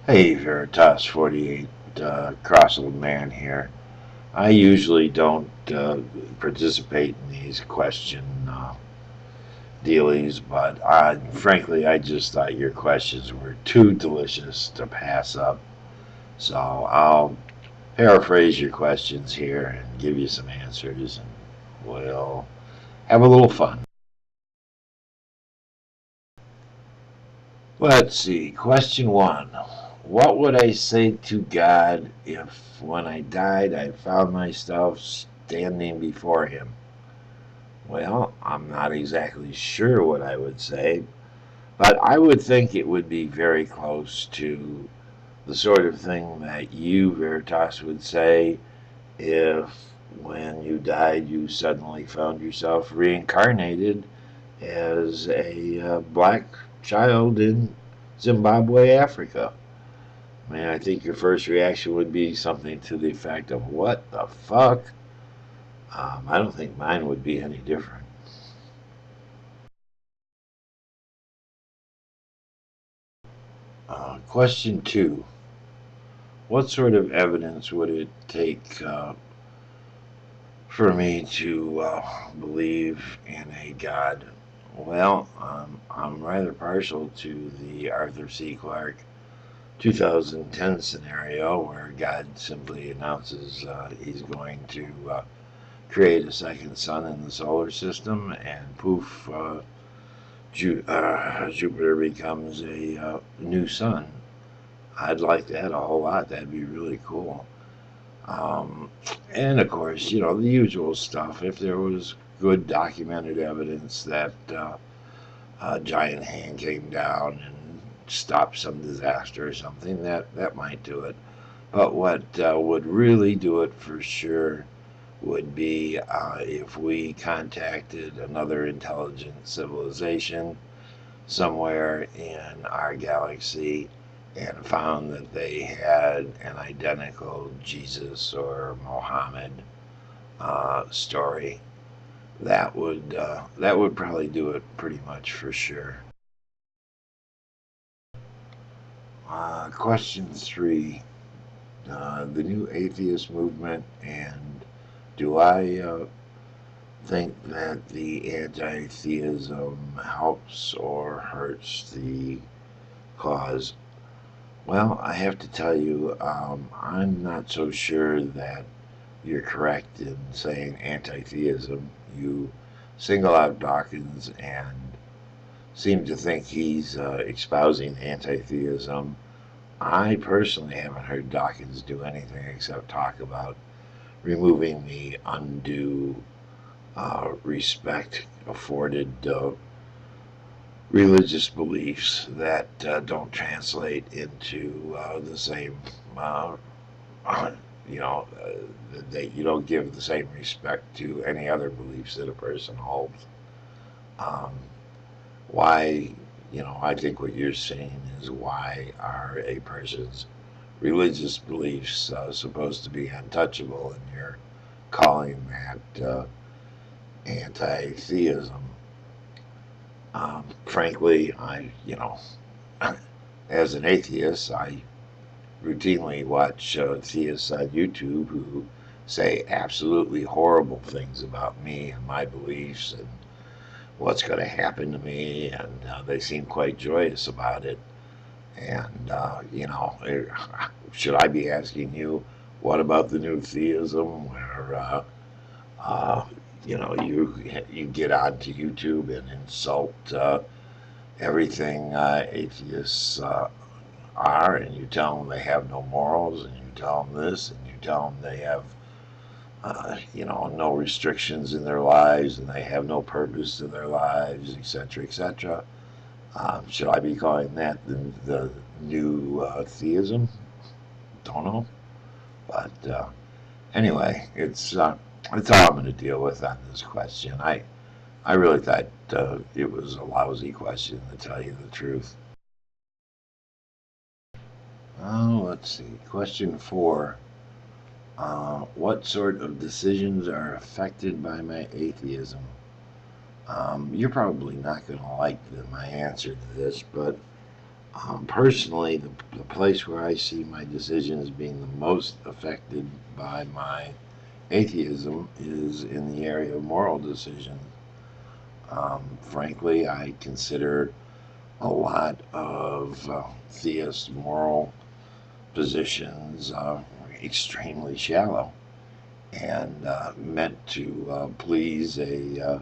Hey, Vertas48, cross-old man here. I usually don't participate in these question dealies, but frankly, I just thought your questions were too delicious to pass up. So I'll paraphrase your questions here and give you some answers, and we'll have a little fun. Let's see. Question one. What would I say to God if, when I died, I found myself standing before Him? Well, I'm not exactly sure what I would say, but I would think it would be very close to the sort of thing that you, Veritas, would say if, when you died, you suddenly found yourself reincarnated as a black child in Zimbabwe, Africa. I mean, I think your first reaction would be something to the effect of, what the fuck? I don't think mine would be any different. Question two. What sort of evidence would it take for me to believe in a God? Well, I'm rather partial to the Arthur C. Clarke 2010 scenario where God simply announces he's going to create a second sun in the solar system, and poof, Jupiter becomes a new sun. I'd like that a whole lot. That'd be really cool. Um, and of course, the usual stuff. If there was good documented evidence that a giant hand came down and stopped some disaster or something, that might do it. But what would really do it for sure would be if we contacted another intelligent civilization somewhere in our galaxy and found that they had an identical Jesus or Mohammed story. That would probably do it pretty much for sure. Question three: the new atheist movement, and do I think that the anti-theism helps or hurts the cause? Well, I have to tell you, I'm not so sure that you're correct in saying anti-theism. You single out Dawkins and seem to think he's espousing anti-theism. I personally haven't heard Dawkins do anything except talk about removing the undue respect afforded religious beliefs that don't translate into the same, uh, you know, that you don't give the same respect to any other beliefs that a person holds. Um, why, I think what you're saying is, why are a person's religious beliefs supposed to be untouchable, and you're calling that anti-theism? Frankly, as an atheist, I routinely watch theists on YouTube who say absolutely horrible things about me and my beliefs and what's going to happen to me, and they seem quite joyous about it. And, should I be asking you, what about the new theism where, uh, you get onto YouTube and insult everything atheists are, and you tell them they have no morals, and you tell them this, and you tell them they have, no restrictions in their lives, and they have no purpose to their lives, etc., etc. Should I be calling that the new theism? Don't know, but anyway, it's all I'm going to deal with on this question. I really thought it was a lousy question, to tell you the truth. Let's see. Question four. What sort of decisions are affected by my atheism? You're probably not going to like my answer to this, but Personally, the place where I see my decisions being the most affected by my atheism is in the area of moral decisions. Frankly, I consider a lot of theist moral positions extremely shallow and meant to please a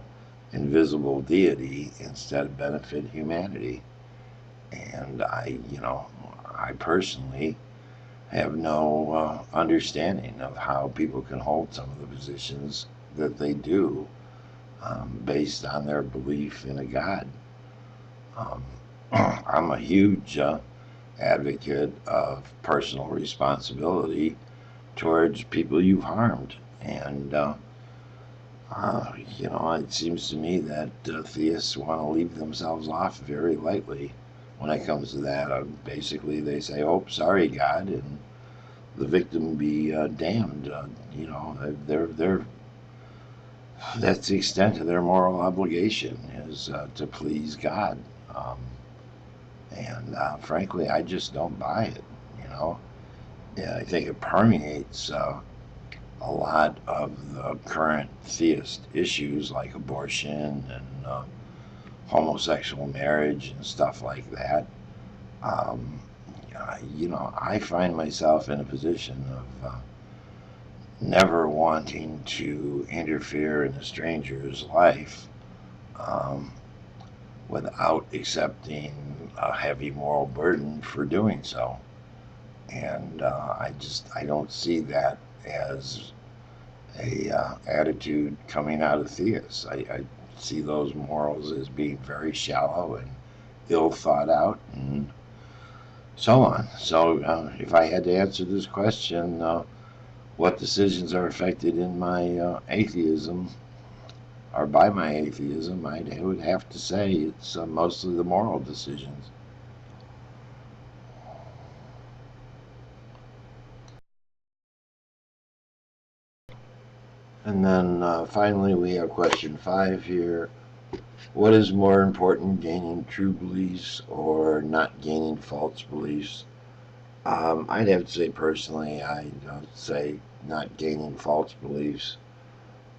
invisible deity instead of benefit humanity. And I personally have no understanding of how people can hold some of the positions that they do based on their belief in a God. Um, I'm a huge advocate of personal responsibility towards people you've harmed. And, it seems to me that theists want to leave themselves off very lightly when it comes to that. Basically, they say, oh, sorry, God, and the victim be damned. They're that's the extent of their moral obligation is to please God. Um, and frankly, I just don't buy it. You know, yeah, I think it permeates a lot of the current theist issues like abortion and homosexual marriage and stuff like that. Um, I find myself in a position of never wanting to interfere in a stranger's life um, without accepting a heavy moral burden for doing so. And I don't see that as a attitude coming out of theists. I see those morals as being very shallow and ill thought out and so on. So if I had to answer this question, what decisions are affected in my atheism or by my atheism, I would have to say it's mostly the moral decisions. And then finally, we have question 5 here. What is more important, gaining true beliefs or not gaining false beliefs? I'd have to say personally, I'd say not gaining false beliefs.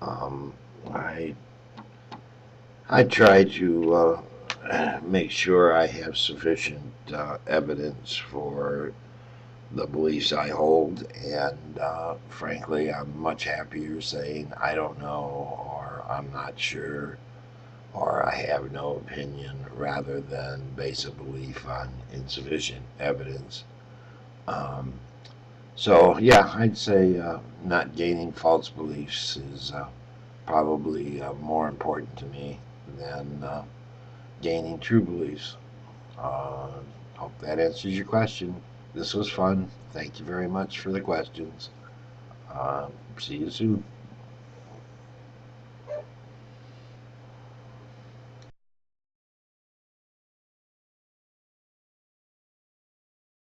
Um, I I try to make sure I have sufficient evidence for the beliefs I hold, and frankly, I'm much happier saying I don't know or I'm not sure or I have no opinion rather than base a belief on insufficient evidence. Um, so, yeah, I'd say not gaining false beliefs is probably more important to me than gaining true beliefs. Uh, Hope that answers your question. This was fun. Thank you very much for the questions. See you soon.